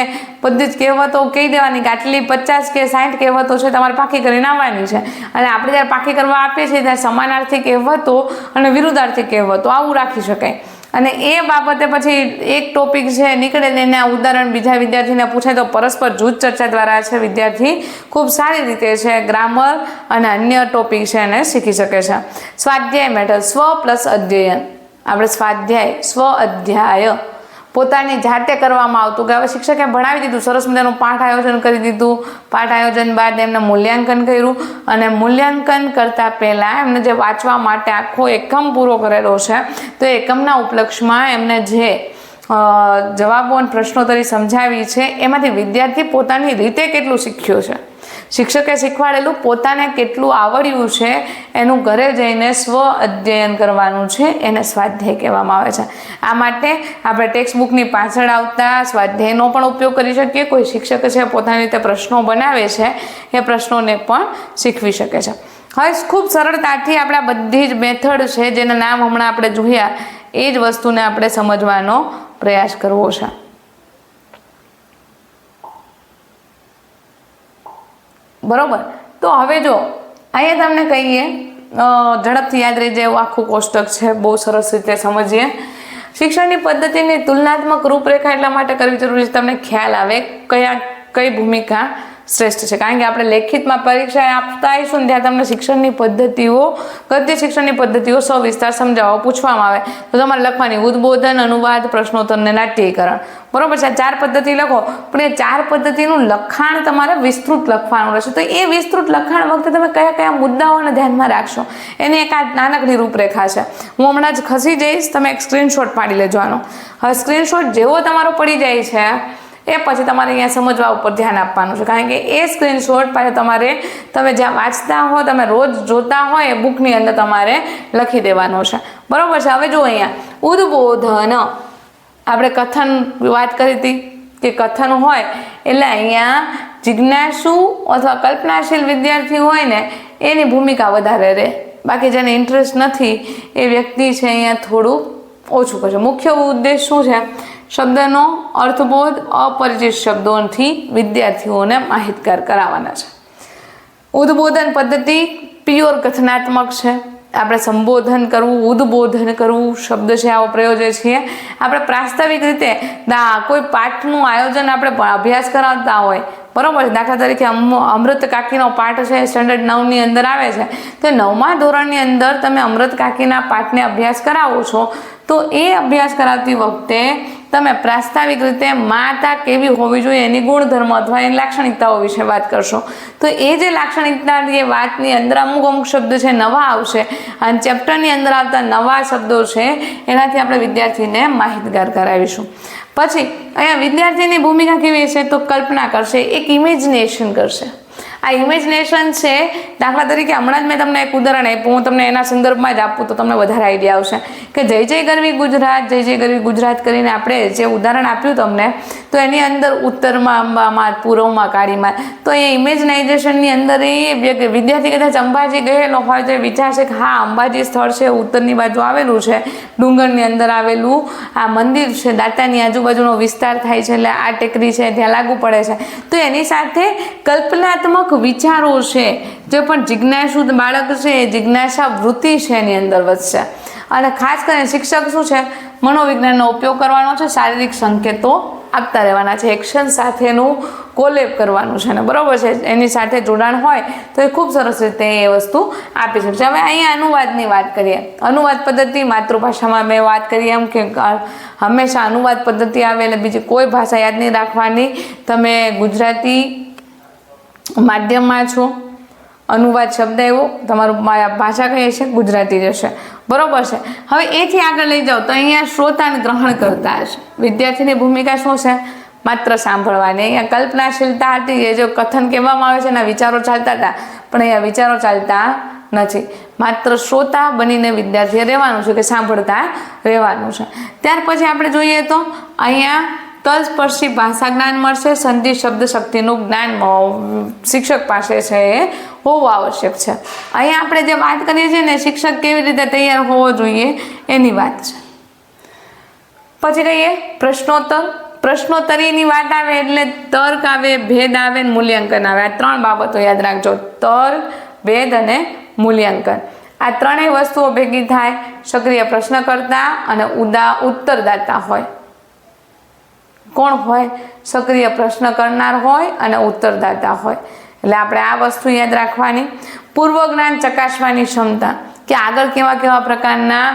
બધી જ કહેવતો કહી દેવાની કે આટલી 50 કે 60 કહેવતો છે તમારે પાકી કરીને આવવાની છે. અને આપણે જ્યારે પાકી કરવા આપીએ છીએ ત્યારે સમાનાર્થી કહેવતો અને વિરુદ્ધાર્થી કહેવતો આવું રાખી શકાય. અને એ બાબતે પછી એક ટોપિક છે નીકળે એના ઉદાહરણ બીજા વિદ્યાર્થીને પૂછે તો પરસ્પર જૂથ ચર્ચા દ્વારા છે વિદ્યાર્થી ખૂબ સારી રીતે છે ગ્રામર અને અન્ય ટોપિક છે એને શીખી શકે છે. સ્વાધ્યાય મેથડ, સ્વ પ્લસ અધ્યયન. આપણે સ્વાધ્યાય, સ્વ અધ્યાય પોતાની જાતે કરવામાં આવતું કે હવે શિક્ષકે ભણાવી દીધું, સરસ મજાનું પાઠ આયોજન કરી દીધું. પાઠ આયોજન બાદ એમને મૂલ્યાંકન કર્યું અને મૂલ્યાંકન કરતાં પહેલાં એમને જે વાંચવા માટે આખો એકમ પૂરો કરેલો છે તો એ એકમના ઉપલક્ષમાં એમને જે જવાબો અને પ્રશ્નોત્તરી સમજાવી છે એમાંથી વિદ્યાર્થી પોતાની રીતે કેટલું શીખ્યો છે, શિક્ષકે શીખવાડેલું પોતાને કેટલું આવડ્યું છે એનું ઘરે જઈને સ્વ અધ્યયન કરવાનું છે, એને સ્વાધ્યાય કહેવામાં આવે છે. આ માટે આપણે ટેક્સ્ટ બુકની પાછળ આવતા સ્વાધ્યાયનો પણ ઉપયોગ કરી શકીએ. કોઈ શિક્ષક છે પોતાની રીતે પ્રશ્નો બનાવે છે એ પ્રશ્નોને પણ શીખવી શકે છે. હવે ખૂબ સરળતાથી આપણે આ બધી જ મેથડ છે જેના નામ હમણાં આપણે જોયા એ જ વસ્તુને આપણે સમજવાનો પ્રયાસ કરવો છે. બરોબર. તો હવે જો અહીંયા તમને કહીએ ઝડપથી યાદ રહી જાય એવું આખું કોષ્ટક છે, બહુ સરસ રીતે સમજીએ. શિક્ષણની પદ્ધતિની તુલનાત્મક રૂપરેખા એટલા માટે કરવી જરૂરી છે તમને ખ્યાલ આવે કઈ ભૂમિકા શ્રેષ્ઠ છે. કારણ કે આપણે લેખિતમાં પરીક્ષા આપતા આવીશું ને ત્યાં તમને શિક્ષણની પદ્ધતિઓ, ગદ્ય શિક્ષણની પદ્ધતિઓ સવિસ્તાર સમજાવવા પૂછવામાં આવે તો તમારે લખવાની ઉદ્બોધન, અનુવાદ, પ્રશ્નોત્તર ને નાટ્યીકરણ. બરોબર છે. 4 પદ્ધતિ લખો પણ એ 4 પદ્ધતિનું લખાણ તમારે વિસ્તૃત લખવાનું રહેશે. તો એ વિસ્તૃત લખાણ વખતે તમે કયા કયા મુદ્દાઓને ધ્યાનમાં રાખશો એની એક આ નાનકડી રૂપરેખા છે. હું હમણાં જ ખસી જઈશ, તમે એક સ્ક્રીનશોટ પાડી લેજો આનો. હવે સ્ક્રીનશોટ જેવો તમારો પડી જાય છે એ પછી તમારે અહીંયા સમજવા ઉપર ધ્યાન આપવાનું છે. કારણ કે એ સ્ક્રીનશોટ પાછળ તમે જ્યાં વાંચતા હો, તમે રોજ જોતા હોય એ બુકની અંદર તમારે લખી દેવાનો છે. બરોબર છે. હવે જો અહીંયા ઉદ્બોધન, આપણે કથન વાત કરી હતી કે કથન હોય એટલે અહીંયા જિજ્ઞાસુ અથવા કલ્પનાશીલ વિદ્યાર્થી હોય ને એની ભૂમિકા વધારે રહે. બાકી જેને ઇન્ટરેસ્ટ નથી એ વ્યક્તિ છે અહીંયા થોડું ઓછું કરશે. મુખ્ય ઉદ્દેશ શું છે? શબ્દનો અર્થબોધ અપરિચિત શબ્દોથી વિદ્યાર્થીઓને માહિતગાર કરાવવાના છે. ઉદ્બોધન પદ્ધતિ પ્યોર કથનાત્મક છે. આપણે સંબોધન કરવું, ઉદ્બોધન કરવું શબ્દ છે આવો પ્રયોજે છીએ. આપણે પ્રાસ્તાવિક રીતે કોઈ પાઠનું આયોજન આપણે અભ્યાસ કરાવતા હોય, બરોબર છે. દાખલા તરીકે અમૃત કાકીનો પાઠ છે સ્ટાન્ડર્ડ 9ની અંદર આવે છે તો 9મા ધોરણની અંદર તમે અમૃત કાકીના પાઠને અભ્યાસ કરાવો છો તો એ અભ્યાસ કરાવતી વખતે તમે પ્રાસ્તાવિક રીતે માતા કેવી હોવી જોઈએ એની ગુણધર્મ અથવા એની લાક્ષણિકતાઓ વિશે વાત કરશો. તો એ જે લાક્ષણિકતા એ વાતની અંદર અમુક શબ્દ છે નવા આવશે અને ચેપ્ટરની અંદર આવતા નવા શબ્દો છે એનાથી આપણે વિદ્યાર્થીને માહિતગાર કરાવીશું. પછી અહીંયા વિદ્યાર્થીની ભૂમિકા કેવી છે તો કલ્પના કરશે, એક ઇમેજિનેશન કરશે. આ ઇમેજિનેશન છે, દાખલા તરીકે હમણાં જ મેં તમને એક ઉદાહરણ આપ્યું, હું તમને એના સંદર્ભમાં જ આપું તો તમને વધારે આઈડિયા આવશે કે જય જય ગરવી ગુજરાત, જય જય ગરવી ગુજરાત કરીને આપણે જે ઉદાહરણ આપ્યું તમને, તો એની અંદર ઉત્તરમાં અંબામાં, પૂર્વમાં કાળીમાં, તો એ ઇમેજિનાઇઝેશનની અંદર એ વિદ્યાર્થી કદાચ અંબાજી ગયેલો હોય તો એ વિચારશે કે હા અંબાજી સ્થળ છે, ઉત્તરની બાજુ આવેલું છે, ડુંગરની અંદર આવેલું આ મંદિર છે, દાંતાની આજુબાજુનો વિસ્તાર થાય છે, એટલે આ ટેકરી છે ત્યાં લાગુ પડે છે. તો એની સાથે કલ્પનાત્મક વિચારો છે, જે પણ જિજ્ઞાસુ બાળક છે એ જિજ્ઞાસા વૃત્તિ છે એની અંદર વધશે. અને ખાસ કરીને શિક્ષક શું છે, મનોવિજ્ઞાનનો ઉપયોગ કરવાનો છે, શારીરિક સંકેતો આપતા રહેવાના છે, એક્શન સાથેનું કોલેબ કરવાનું છે ને, બરાબર છે, એની સાથે જોડાણ હોય તો એ ખૂબ સરસ રીતે એ વસ્તુ આપી શકશે. હવે અહીંયા અનુવાદની વાત કરીએ. અનુવાદ પદ્ધતિ માતૃભાષામાં મેં વાત કરી એમ કે હંમેશા અનુવાદ પદ્ધતિ આવે એટલે બીજી કોઈ ભાષા યાદ નહીં રાખવાની. તમે ગુજરાતી માધ્યમમાં છો, અનુવાદ શબ્દ એવો, તમારું ભાષા કઈ હશે ગુજરાતી જ હશે, બરોબર છે. હવે એથી આગળ લઈ જાઓ તો અહીંયા શ્રોતાને ગ્રહણ કરતા હશે. વિદ્યાર્થીની ભૂમિકા શું છે, માત્ર સાંભળવાની. અહીંયા કલ્પનાશીલતા હતી, એ જો કથન કહેવામાં આવે છે એના વિચારો ચાલતા હતા, પણ અહીંયા વિચારો ચાલતા નથી. માત્ર શ્રોતા બનીને વિદ્યાર્થીએ રહેવાનું છે કે સાંભળતા રહેવાનું છે. ત્યાર પછી આપણે જોઈએ તો અહીંયા તલસ્પર્શી ભાષા જ્ઞાન મળશે, સંધિ શબ્દ શક્તિનું જ્ઞાન શિક્ષક પાસે છે એ હોવું આવશ્યક છે. અહીંયા આપણે જે વાત કરીએ છીએ ને શિક્ષક કેવી રીતે તૈયાર હોવો જોઈએ એની વાત છે. પછી કહીએ પ્રશ્નોત્તર. પ્રશ્નોત્તરીની વાત આવે એટલે તર્ક આવે, ભેદ આવે, મૂલ્યાંકન આવે. આ ત્રણ બાબતો યાદ રાખજો, તર્ક, ભેદ અને મૂલ્યાંકન. આ ત્રણેય વસ્તુઓ ભેગી થાય, સક્રિય પ્રશ્નકર્તા અને ઉત્તરદાતા હોય. કોણ હોય, સક્રિય પ્રશ્ન કરનાર હોય અને ઉત્તરદાતા હોય. એટલે આપણે આ વસ્તુ યાદ રાખવાની. પૂર્વ જ્ઞાન ચકાસવાની ક્ષમતા, કે આગળ કેવા કેવા પ્રકારના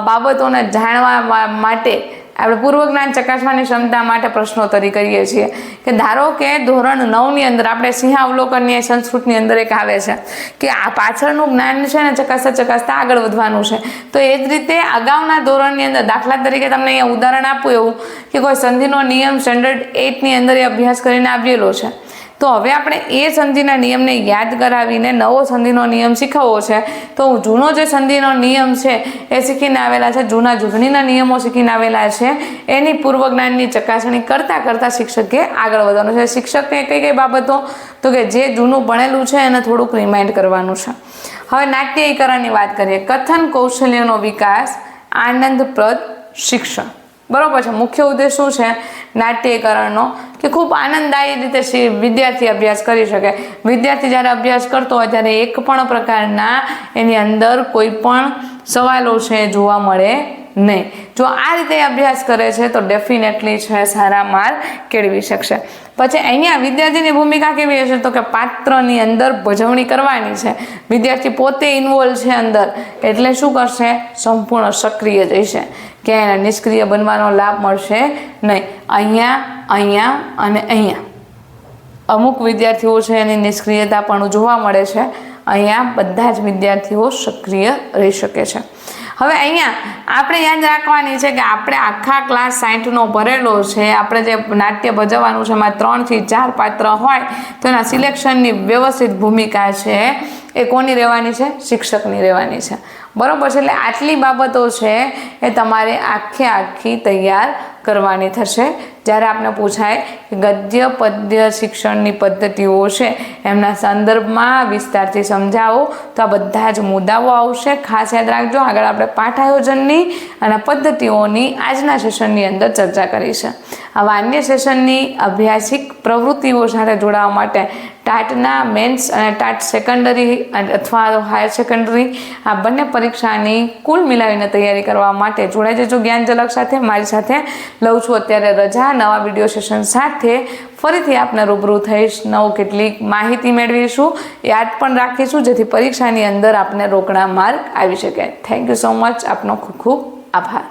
બાબતોને જાણવા માટે આપણે પૂર્વ જ્ઞાન ચકાસવાની ક્ષમતા માટે પ્રશ્નોત્તરી કરીએ છીએ. કે ધારો કે ધોરણ 9ની અંદર આપણે સિંહાવલોકનની સંસ્કૃતની અંદર એક આવે છે કે આ પાછળનું જ્ઞાન છે ને ચકાસતા આગળ વધવાનું છે. તો એ જ રીતે અગાઉના ધોરણની અંદર દાખલા તરીકે તમને અહીંયા ઉદાહરણ આપું એવું કે કોઈ સંધિનો નિયમ સ્ટેન્ડર્ડ 8ની અંદર એ અભ્યાસ કરીને આવેલો છે. તો હવે આપણે એ સંધિના નિયમને યાદ કરાવીને નવો સંધિનો નિયમ શીખવવો છે. તો જૂનો જે સંધિનો નિયમ છે એ શીખીને આવેલા છે, જૂના જોડણીના નિયમો શીખીને આવેલા છે, એની પૂર્વ જ્ઞાનની ચકાસણી કરતાં શિક્ષકે આગળ વધવાનું છે. શિક્ષકને કઈ બાબતો તો કે જે જૂનું ભણેલું છે એને થોડુંક રિમાઇન્ડ કરવાનું છે. હવે નાટ્યીકરણની વાત કરીએ. કથન કૌશલ્યનો વિકાસ, આનંદપ્રદ શિક્ષણ, બરોબર છે. મુખ્ય ઉદ્દેશ શું છે નાટ્યીકરણનો કે ખૂબ આનંદદાયી રીતે વિદ્યાર્થી અભ્યાસ કરી શકે. વિદ્યાર્થી જ્યારે અભ્યાસ કરતો હોય ત્યારે એક પણ પ્રકારના એની અંદર કોઈ પણ સવાલો છે જોવા મળે નહીં. જો આ રીતે અભ્યાસ કરે છે તો ડેફિનેટલી છે સારા માર્ક કેળવી શકશે. પછી અહીંયા વિદ્યાર્થીની ભૂમિકા કેવી હશે તો કે પાત્રની અંદર ભજવણી કરવાની છે. વિદ્યાર્થી પોતે ઇન્વોલ્વ છે અંદર, એટલે શું કરશે, સંપૂર્ણ સક્રિય જશે, ક્યાંય એને નિષ્ક્રિય બનવાનો લાભ મળશે નહીં. અહીંયા અને અહીંયા અમુક વિદ્યાર્થીઓ છે એની નિષ્ક્રિયતા પણ જોવા મળે છે. અહીંયા બધા જ વિદ્યાર્થીઓ સક્રિય રહી શકે છે. હવે અહીંયા આપણે યાદ રાખવાની છે કે આપણે આખા ક્લાસ 60નો ભરેલો છે. આપણે જે નાટ્ય ભજવવાનું છે એમાં 3 થી 4 પાત્ર હોય તો એના સિલેક્શનની વ્યવસ્થિત ભૂમિકા છે એ કોની રહેવાની છે, શિક્ષકની રહેવાની છે, બરોબર છે. એટલે આટલી બાબતો છે એ તમારે આખી તૈયાર કરવાની થશે. જ્યારે આપણે પૂછાય કે ગદ્ય પદ્ય શિક્ષણની પદ્ધતિઓ છે એમના સંદર્ભમાં વિસ્તારથી સમજાવો તો આ બધા જ મુદ્દાઓ આવશે. ખાસ યાદ રાખજો, આગળ આપણે પાઠ આયોજનની અને પદ્ધતિઓની આજના સેશનની અંદર ચર્ચા કરી છે. આવા અન્ય સેશનની અભ્યાસિક પ્રવૃત્તિઓ સાથે જોડાવા માટે ટાટના મેન્સ અને ટાટ સેકન્ડરી અથવા હાયર સેકન્ડરી આ બંને પરીક્ષાની કુલ મિલાવીને તૈયારી કરવા માટે જોડાઈ જજો જ્ઞાન ઝલક સાથે. મારી સાથે લઉં છું અત્યારે રજા. નવા વિડીયો સેશન સાથે ફરીથી આપને રૂબરૂ થઈશ. નવું કેટલીક માહિતી મેળવીશું, યાદ પણ રાખીશું, જેથી પરીક્ષાની અંદર આપને રોકડા માર્ક આવી શકે. Thank you so much. આપનો ખૂબ ખૂબ આભાર.